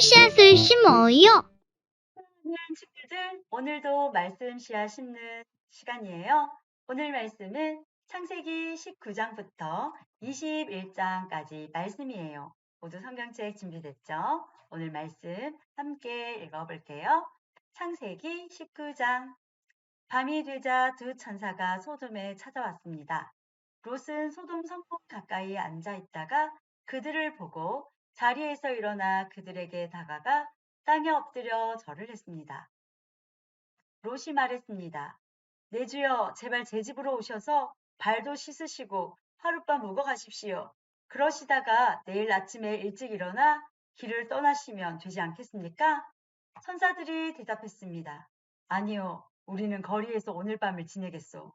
씨앗을 심어요. 사랑하는 친구들, 오늘도 말씀 씨앗 심는 시간이에요. 오늘 말씀은 창세기 19장부터 21장까지 말씀이에요. 모두 성경책 준비됐죠? 오늘 말씀 함께 읽어볼게요. 창세기 19장. 밤이 되자 두 천사가 소돔에 찾아왔습니다. 롯은 소돔 성문 가까이 앉아 있다가 그들을 보고 자리에서 일어나 그들에게 다가가 땅에 엎드려 절을 했습니다. 롯이 말했습니다. 내 주여, 제발 제 집으로 오셔서 발도 씻으시고 하룻밤 묵어 가십시오. 그러시다가 내일 아침에 일찍 일어나 길을 떠나시면 되지 않겠습니까? 천사들이 대답했습니다. 아니요, 우리는 거리에서 오늘 밤을 지내겠소.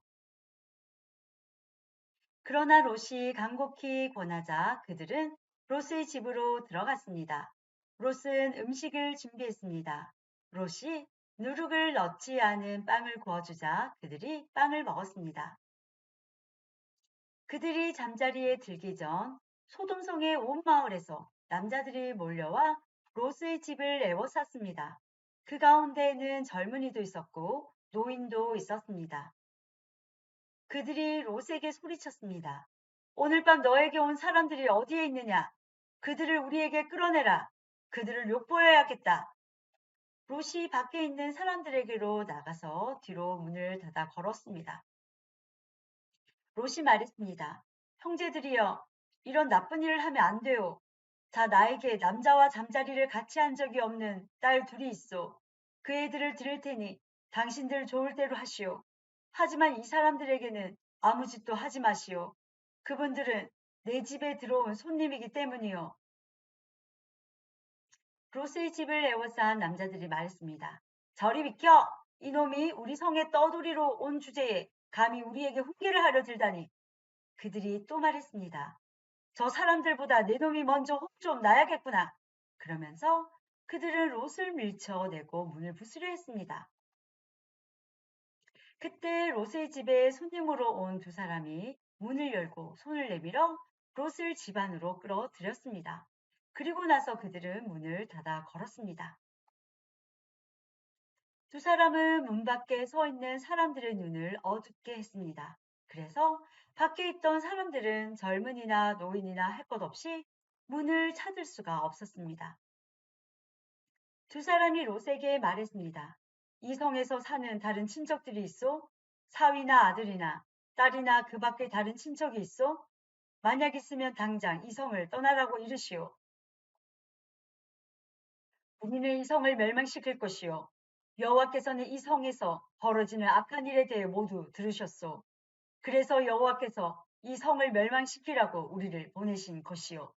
그러나 롯이 간곡히 권하자 그들은 롯의 집으로 들어갔습니다. 롯은 음식을 준비했습니다. 롯이 누룩을 넣지 않은 빵을 구워주자 그들이 빵을 먹었습니다. 그들이 잠자리에 들기 전 소돔성의 온 마을에서 남자들이 몰려와 롯의 집을 에워쌌습니다. 그 가운데에는 젊은이도 있었고 노인도 있었습니다. 그들이 롯에게 소리쳤습니다. 오늘 밤 너에게 온 사람들이 어디에 있느냐? 그들을 우리에게 끌어내라. 그들을 욕보여야겠다. 롯이 밖에 있는 사람들에게로 나가서 뒤로 문을 닫아 걸었습니다. 롯이 말했습니다. 형제들이여, 이런 나쁜 일을 하면 안 돼요. 자, 나에게 남자와 잠자리를 같이 한 적이 없는 딸 둘이 있어. 그 애들을 들을 테니 당신들 좋을 대로 하시오. 하지만 이 사람들에게는 아무 짓도 하지 마시오. 그분들은 내 집에 들어온 손님이기 때문이요. 롯의 집을 에워싼 남자들이 말했습니다. 저리 비켜! 이놈이 우리 성에 떠돌이로 온 주제에 감히 우리에게 훈계를 하려 들다니. 그들이 또 말했습니다. 저 사람들보다 내 놈이 먼저 혼 좀 나야겠구나. 그러면서 그들은 롯을 밀쳐내고 문을 부수려 했습니다. 그때 롯의 집에 손님으로 온 두 사람이 문을 열고 손을 내밀어 롯을 집 안으로 끌어들였습니다. 그리고 나서 그들은 문을 닫아 걸었습니다. 두 사람은 문 밖에 서 있는 사람들의 눈을 어둡게 했습니다. 그래서 밖에 있던 사람들은 젊은이나 노인이나 할 것 없이 문을 찾을 수가 없었습니다. 두 사람이 롯에게 말했습니다. 이 성에서 사는 다른 친척들이 있어? 사위나 아들이나 딸이나 그 밖에 다른 친척이 있어? 만약 있으면 당장 이 성을 떠나라고 이르시오. 우리는 이 성을 멸망시킬 것이요. 여호와께서는 이 성에서 벌어지는 악한 일에 대해 모두 들으셨소. 그래서 여호와께서 이 성을 멸망시키라고 우리를 보내신 것이요.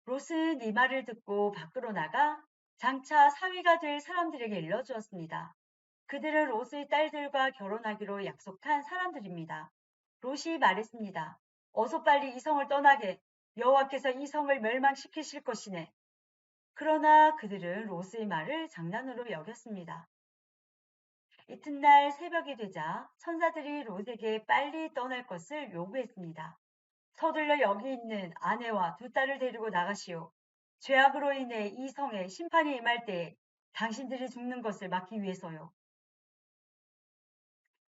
롯은 이 말을 듣고 밖으로 나가 장차 사위가 될 사람들에게 일러주었습니다. 그들은 롯의 딸들과 결혼하기로 약속한 사람들입니다. 롯이 말했습니다. 어서 빨리 이 성을 떠나게. 여호와께서 이 성을 멸망시키실 것이네. 그러나 그들은 롯의 말을 장난으로 여겼습니다. 이튿날 새벽이 되자 천사들이 롯에게 빨리 떠날 것을 요구했습니다. 서둘러 여기 있는 아내와 두 딸을 데리고 나가시오. 죄악으로 인해 이 성에 심판이 임할 때에 당신들이 죽는 것을 막기 위해서요.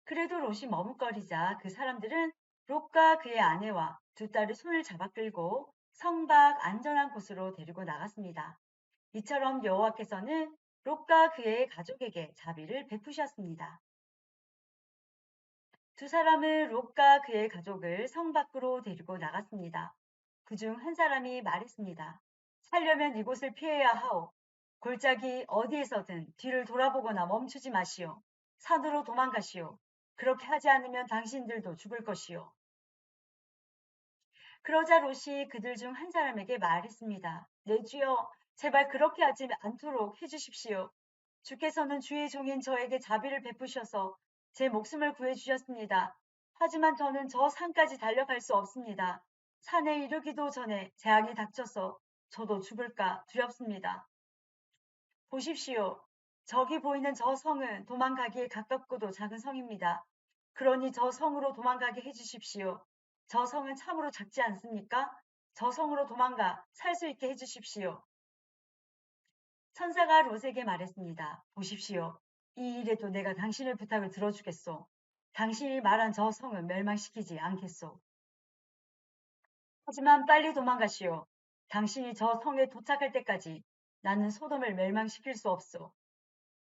그래도 롯이 머뭇거리자 그 사람들은 롯과 그의 아내와 두 딸의 손을 잡아 끌고 성 밖 안전한 곳으로 데리고 나갔습니다. 이처럼 여호와께서는 롯과 그의 가족에게 자비를 베푸셨습니다. 두 사람은 롯과 그의 가족을 성 밖으로 데리고 나갔습니다. 그중 한 사람이 말했습니다. 살려면 이곳을 피해야 하오. 골짜기 어디에서든 뒤를 돌아보거나 멈추지 마시오. 산으로 도망가시오. 그렇게 하지 않으면 당신들도 죽을 것이오. 그러자 롯이 그들 중 한 사람에게 말했습니다. 내 주여, 제발 그렇게 하지 않도록 해주십시오. 주께서는 주의 종인 저에게 자비를 베푸셔서 제 목숨을 구해주셨습니다. 하지만 저는 저 산까지 달려갈 수 없습니다. 산에 이르기도 전에 재앙이 닥쳐서 저도 죽을까 두렵습니다. 보십시오. 저기 보이는 저 성은 도망가기에 가깝고도 작은 성입니다. 그러니 저 성으로 도망가게 해주십시오. 저 성은 참으로 작지 않습니까? 저 성으로 도망가 살 수 있게 해주십시오. 천사가 롯에게 말했습니다. 보십시오. 이 일에도 내가 당신의 부탁을 들어주겠소. 당신이 말한 저 성은 멸망시키지 않겠소. 하지만 빨리 도망가시오. 당신이 저 성에 도착할 때까지 나는 소돔을 멸망시킬 수 없소.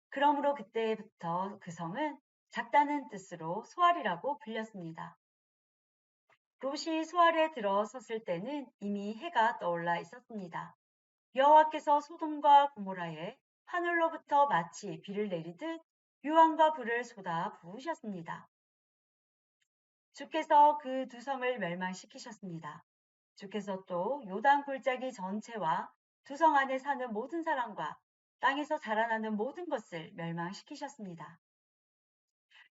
그러므로 그때부터 그 성은 작다는 뜻으로 소알이라고 불렸습니다. 롯이 소알에 들어섰을 때는 이미 해가 떠올라 있었습니다. 여호와께서 소돔과 고모라에 하늘로부터 마치 비를 내리듯 유황과 불을 쏟아 부으셨습니다. 주께서 그 두 성을 멸망시키셨습니다. 주께서 또 요단 골짜기 전체와 두 성 안에 사는 모든 사람과 땅에서 자라나는 모든 것을 멸망시키셨습니다.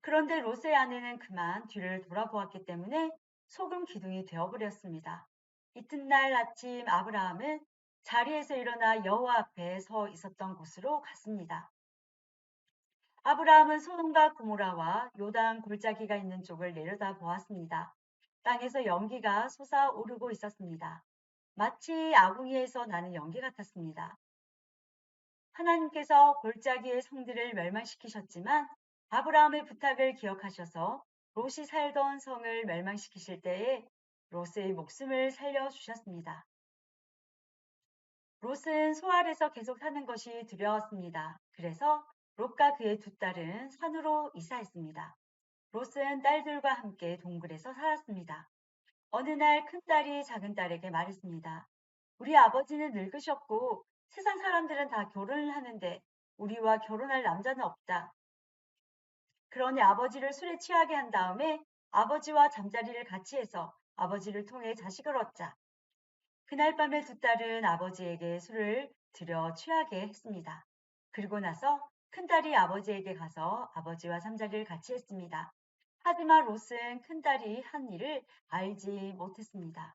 그런데 롯의 아내는 그만 뒤를 돌아보았기 때문에 소금 기둥이 되어버렸습니다. 이튿날 아침 아브라함은 자리에서 일어나 여호와 앞에 서 있었던 곳으로 갔습니다. 아브라함은 소돔과 고모라와 요단 골짜기가 있는 쪽을 내려다 보았습니다. 땅에서 연기가 솟아오르고 있었습니다. 마치 아궁이에서 나는 연기 같았습니다. 하나님께서 골짜기의 성들을 멸망시키셨지만 아브라함의 부탁을 기억하셔서 롯이 살던 성을 멸망시키실 때에 롯의 목숨을 살려주셨습니다. 롯은 소알에서 계속 사는 것이 두려웠습니다. 그래서 롯과 그의 두 딸은 산으로 이사했습니다. 롯은 딸들과 함께 동굴에서 살았습니다. 어느 날 큰딸이 작은딸에게 말했습니다. 우리 아버지는 늙으셨고 세상 사람들은 다 결혼을 하는데 우리와 결혼할 남자는 없다. 그러니 아버지를 술에 취하게 한 다음에 아버지와 잠자리를 같이 해서 아버지를 통해 자식을 얻자. 그날 밤에 두 딸은 아버지에게 술을 들여 취하게 했습니다. 그리고 나서 큰딸이 아버지에게 가서 아버지와 잠자리를 같이 했습니다. 하지만 롯은 큰딸이 한 일을 알지 못했습니다.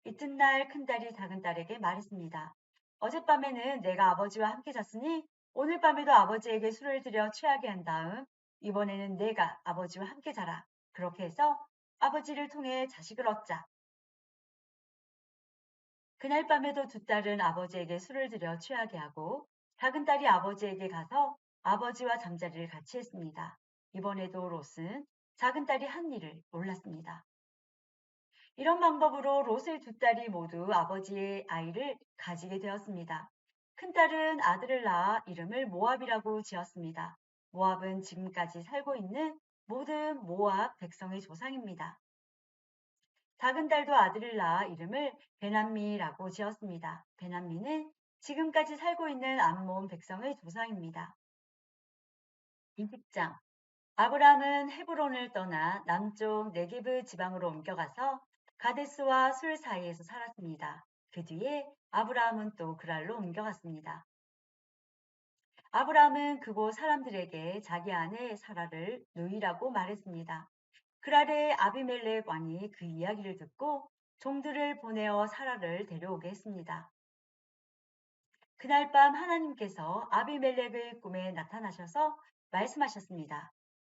이튿날 큰딸이 작은딸에게 말했습니다. 어젯밤에는 내가 아버지와 함께 잤으니 오늘 밤에도 아버지에게 술을 들여 취하게 한 다음 이번에는 내가 아버지와 함께 자라. 그렇게 해서 아버지를 통해 자식을 얻자. 그날 밤에도 두 딸은 아버지에게 술을 들여 취하게 하고 작은 딸이 아버지에게 가서 아버지와 잠자리를 같이 했습니다. 이번에도 롯은 작은 딸이 한 일을 몰랐습니다. 이런 방법으로 롯의 두 딸이 모두 아버지의 아이를 가지게 되었습니다. 큰딸은 아들을 낳아 이름을 모압이라고 지었습니다. 모압은 지금까지 살고 있는 모든 모압 백성의 조상입니다. 작은 딸도 아들을 낳아 이름을 베남미라고 지었습니다. 베남미는 지금까지 살고 있는 암몬 백성의 조상입니다. 20장 아브라함은 헤브론을 떠나 남쪽 네게브 지방으로 옮겨가서 가데스와 술 사이에서 살았습니다. 그 뒤에 아브라함은 또 그랄로 옮겨갔습니다. 아브라함은 그곳 사람들에게 자기 아내 사라를 누이라고 말했습니다. 그랄의 아비멜렉 왕이 그 이야기를 듣고 종들을 보내어 사라를 데려오게 했습니다. 그날 밤 하나님께서 아비멜렉의 꿈에 나타나셔서 말씀하셨습니다.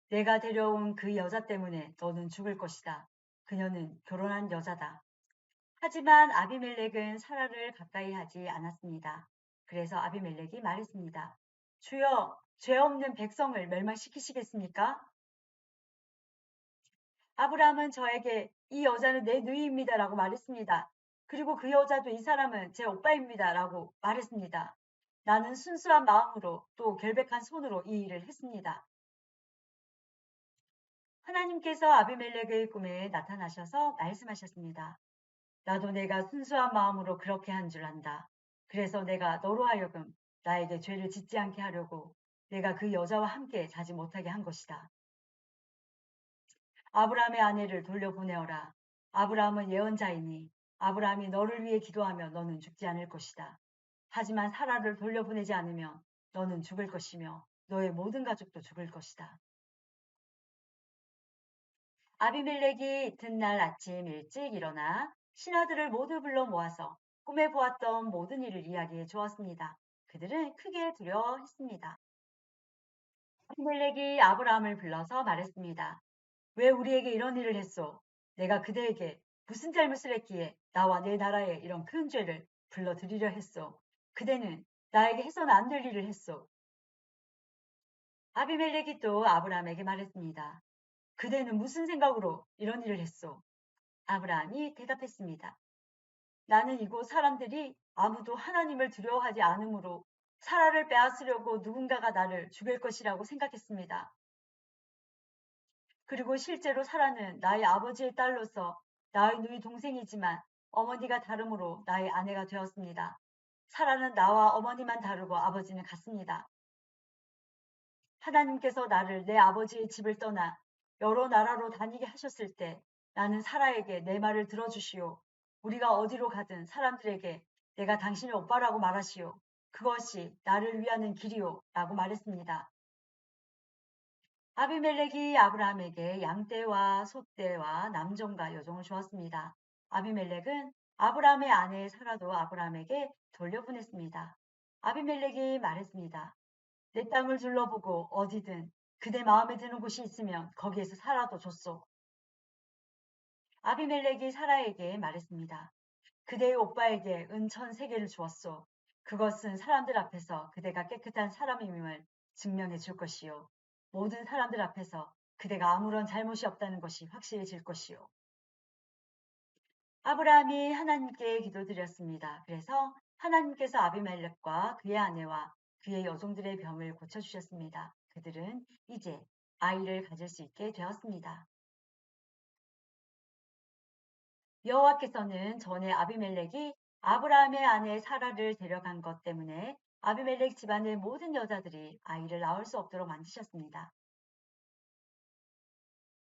내가 데려온 그 여자 때문에 너는 죽을 것이다. 그녀는 결혼한 여자다. 하지만 아비멜렉은 사라를 가까이 하지 않았습니다. 그래서 아비멜렉이 말했습니다. 주여, 죄 없는 백성을 멸망시키시겠습니까? 아브라함은 저에게 이 여자는 내 누이입니다라고 말했습니다. 그리고 그 여자도 이 사람은 제 오빠입니다라고 말했습니다. 나는 순수한 마음으로 또 결백한 손으로 이 일을 했습니다. 하나님께서 아비멜렉의 꿈에 나타나셔서 말씀하셨습니다. 나도 내가 순수한 마음으로 그렇게 한 줄 안다. 그래서 내가 너로 하여금 나에게 죄를 짓지 않게 하려고 내가 그 여자와 함께 자지 못하게 한 것이다. 아브라함의 아내를 돌려보내어라. 아브라함은 예언자이니 아브라함이 너를 위해 기도하며 너는 죽지 않을 것이다. 하지만 사라를 돌려보내지 않으면 너는 죽을 것이며 너의 모든 가족도 죽을 것이다. 아비멜렉이 이튿날 아침 일찍 일어나 신하들을 모두 불러 모아서 꿈에 보았던 모든 일을 이야기해 주었습니다. 그들은 크게 두려워했습니다. 아비멜렉이 아브라함을 불러서 말했습니다. 왜 우리에게 이런 일을 했소? 내가 그대에게 무슨 잘못을 했기에 나와 내 나라에 이런 큰 죄를 불러들이려 했소. 그대는 나에게 해서는 안 될 일을 했소. 아비멜렉이 또 아브라함에게 말했습니다. 그대는 무슨 생각으로 이런 일을 했소? 아브라함이 대답했습니다. 나는 이곳 사람들이 아무도 하나님을 두려워하지 않으므로 사라를 빼앗으려고 누군가가 나를 죽일 것이라고 생각했습니다. 그리고 실제로 사라는 나의 아버지의 딸로서 나의 누이 동생이지만 어머니가 다르므로 나의 아내가 되었습니다. 사라는 나와 어머니만 다르고 아버지는 같습니다. 하나님께서 나를 내 아버지의 집을 떠나 여러 나라로 다니게 하셨을 때 나는 사라에게 내 말을 들어주시오. 우리가 어디로 가든 사람들에게 내가 당신의 오빠라고 말하시오. 그것이 나를 위하는 길이오. 라고 말했습니다. 아비멜렉이 아브라함에게 양떼와 소떼와 남종과 여종을 주었습니다. 아비멜렉은 아브라함의 아내 사라도 아브라함에게 돌려보냈습니다. 아비멜렉이 말했습니다. 내 땅을 둘러보고 어디든 그대 마음에 드는 곳이 있으면 거기에서 살아도 좋소. 아비멜렉이 사라에게 말했습니다. 그대의 오빠에게 은 1,000세겔을 주었소. 그것은 사람들 앞에서 그대가 깨끗한 사람임을 증명해 줄 것이요. 모든 사람들 앞에서 그대가 아무런 잘못이 없다는 것이 확실해질 것이요. 아브라함이 하나님께 기도드렸습니다. 그래서 하나님께서 아비멜렉과 그의 아내와 그의 여종들의 병을 고쳐주셨습니다. 그들은 이제 아이를 가질 수 있게 되었습니다. 여호와께서는 전에 아비멜렉이 아브라함의 아내 사라를 데려간 것 때문에 아비멜렉 집안의 모든 여자들이 아이를 낳을 수 없도록 만드셨습니다.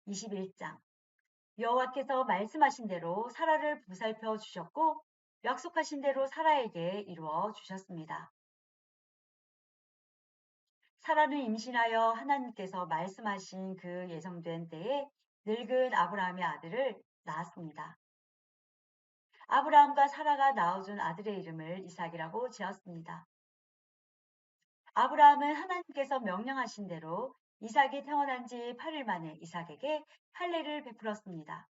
21장 여호와께서 말씀하신 대로 사라를 보살펴 주셨고 약속하신 대로 사라에게 이루어 주셨습니다. 사라는 임신하여 하나님께서 말씀하신 그 예정된 때에 늙은 아브라함의 아들을 낳았습니다. 아브라함과 사라가 낳아준 아들의 이름을 이삭이라고 지었습니다. 아브라함은 하나님께서 명령하신 대로 이삭이 태어난 지 8일 만에 이삭에게 할례를 베풀었습니다.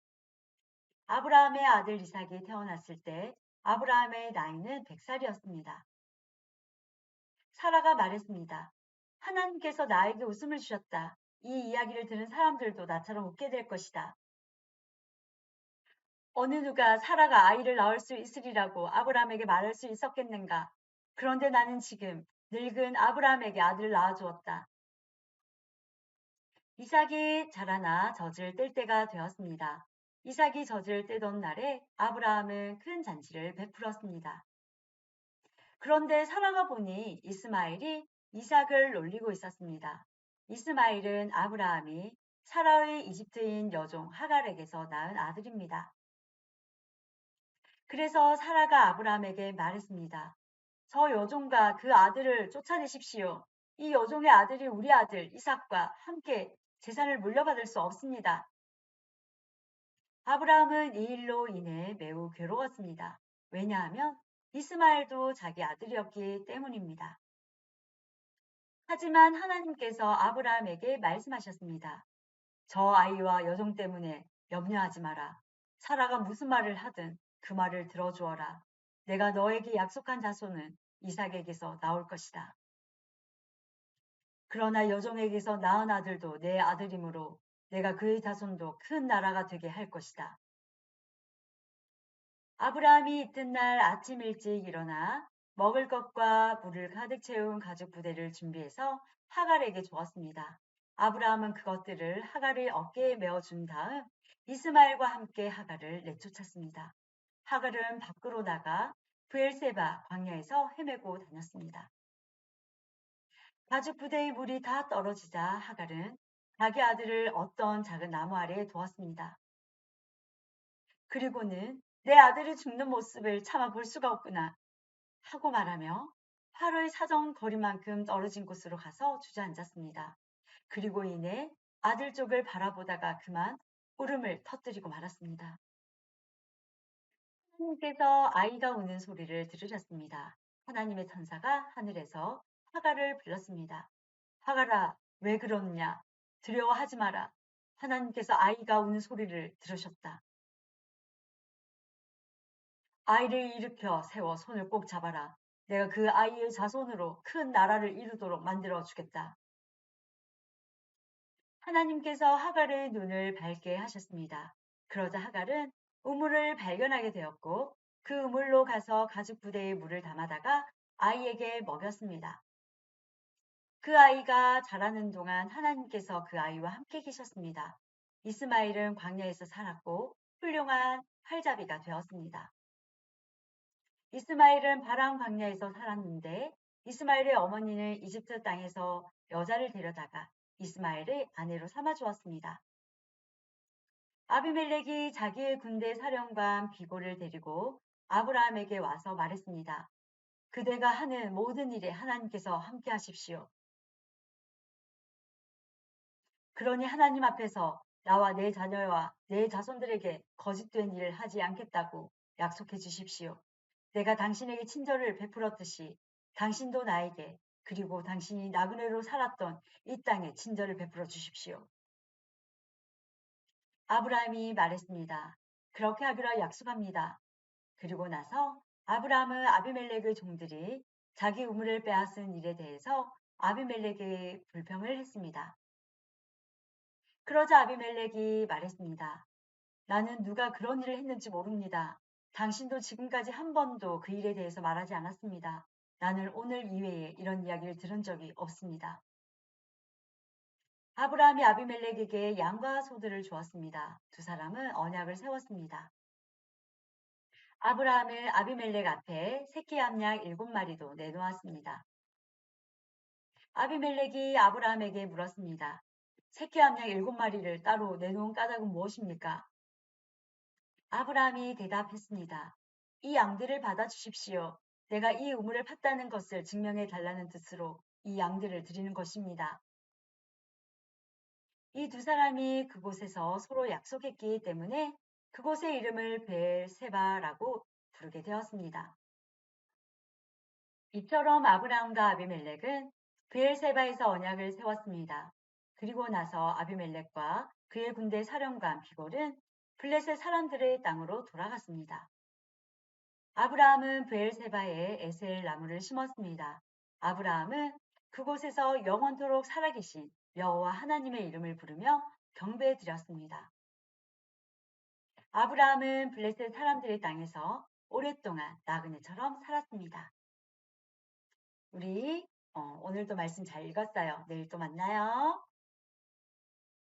아브라함의 아들 이삭이 태어났을 때 아브라함의 나이는 100살이었습니다. 사라가 말했습니다. 하나님께서 나에게 웃음을 주셨다. 이 이야기를 들은 사람들도 나처럼 웃게 될 것이다. 어느 누가 사라가 아이를 낳을 수 있으리라고 아브라함에게 말할 수 있었겠는가? 그런데 나는 지금 늙은 아브라함에게 아들을 낳아주었다. 이삭이 자라나 젖을 뗄 때가 되었습니다. 이삭이 젖을 떼던 날에 아브라함은 큰 잔치를 베풀었습니다. 그런데 사라가 보니 이스마엘이 이삭을 놀리고 있었습니다. 이스마엘은 아브라함이 사라의 이집트인 여종 하갈에게서 낳은 아들입니다. 그래서 사라가 아브라함에게 말했습니다. 저 여종과 그 아들을 쫓아내십시오. 이 여종의 아들이 우리 아들 이삭과 함께 재산을 물려받을 수 없습니다. 아브라함은 이 일로 인해 매우 괴로웠습니다. 왜냐하면 이스마엘도 자기 아들이었기 때문입니다. 하지만 하나님께서 아브라함에게 말씀하셨습니다. 저 아이와 여종 때문에 염려하지 마라. 사라가 무슨 말을 하든 그 말을 들어주어라. 내가 너에게 약속한 자손은 이삭에게서 나올 것이다. 그러나 여종에게서 낳은 아들도 내 아들이므로 내가 그의 자손도 큰 나라가 되게 할 것이다. 아브라함이 이튿날 아침 일찍 일어나 먹을 것과 물을 가득 채운 가죽 부대를 준비해서 하갈에게 주었습니다. 아브라함은 그것들을 하갈의 어깨에 메어준 다음 이스마엘과 함께 하갈을 내쫓았습니다. 하갈은 밖으로 나가 브엘세바 광야에서 헤매고 다녔습니다. 가죽 부대의 물이 다 떨어지자 하갈은 자기 아들을 어떤 작은 나무 아래에 두었습니다. 그리고는 내 아들이 죽는 모습을 차마 볼 수가 없구나 하고 말하며 하루의 사정 거리만큼 떨어진 곳으로 가서 주저앉았습니다. 그리고 이내 아들 쪽을 바라보다가 그만 울음을 터뜨리고 말았습니다. 하나님께서 아이가 우는 소리를 들으셨습니다. 하나님의 천사가 하늘에서 하갈을 불렀습니다. 하갈아, 왜 그러느냐? 두려워하지 마라. 하나님께서 아이가 우는 소리를 들으셨다. 아이를 일으켜 세워 손을 꼭 잡아라. 내가 그 아이의 자손으로 큰 나라를 이루도록 만들어 주겠다. 하나님께서 하갈의 눈을 밝게 하셨습니다. 그러자 하갈은 우물을 발견하게 되었고 그 우물로 가서 가죽 부대에 물을 담아다가 아이에게 먹였습니다. 그 아이가 자라는 동안 하나님께서 그 아이와 함께 계셨습니다. 이스마엘은 광야에서 살았고 훌륭한 활자비가 되었습니다. 이스마엘은 바람 광야에서 살았는데 이스마엘의 어머니는 이집트 땅에서 여자를 데려다가 이스마엘의 아내로 삼아 주었습니다. 아비멜렉이 자기의 군대 사령관 비골을 데리고 아브라함에게 와서 말했습니다. 그대가 하는 모든 일에 하나님께서 함께 하십시오. 그러니 하나님 앞에서 나와 내 자녀와 내 자손들에게 거짓된 일을 하지 않겠다고 약속해 주십시오. 내가 당신에게 친절을 베풀었듯이 당신도 나에게 그리고 당신이 나그네로 살았던 이 땅에 친절을 베풀어 주십시오. 아브라함이 말했습니다. 그렇게 하기로 약속합니다. 그리고 나서 아브라함은 아비멜렉의 종들이 자기 우물을 빼앗은 일에 대해서 아비멜렉에게 불평을 했습니다. 그러자 아비멜렉이 말했습니다. 나는 누가 그런 일을 했는지 모릅니다. 당신도 지금까지 한 번도 그 일에 대해서 말하지 않았습니다. 나는 오늘 이외에 이런 이야기를 들은 적이 없습니다. 아브라함이 아비멜렉에게 양과 소들을 주었습니다. 두 사람은 언약을 세웠습니다. 아브라함은 아비멜렉 앞에 새끼 암양 7마리도 내놓았습니다. 아비멜렉이 아브라함에게 물었습니다. 새끼 암양 7마리를 따로 내놓은 까닭은 무엇입니까? 아브라함이 대답했습니다. 이 양들을 받아주십시오. 내가 이 우물을 팠다는 것을 증명해 달라는 뜻으로 이 양들을 드리는 것입니다. 이 두 사람이 그곳에서 서로 약속했기 때문에 그곳의 이름을 벨세바라고 부르게 되었습니다. 이처럼 아브라함과 아비멜렉은 브엘세바에서 언약을 세웠습니다. 그리고 나서 아비멜렉과 그의 군대 사령관 비골은 블레셋 사람들의 땅으로 돌아갔습니다. 아브라함은 브엘세바에 에셀 나무를 심었습니다. 아브라함은 그곳에서 영원토록 살아계신 여호와 하나님의 이름을 부르며 경배해 드렸습니다. 아브라함은 블레셋 사람들의 땅에서 오랫동안 나그네처럼 살았습니다. 우리 오늘도 말씀 잘 읽었어요. 내일 또 만나요.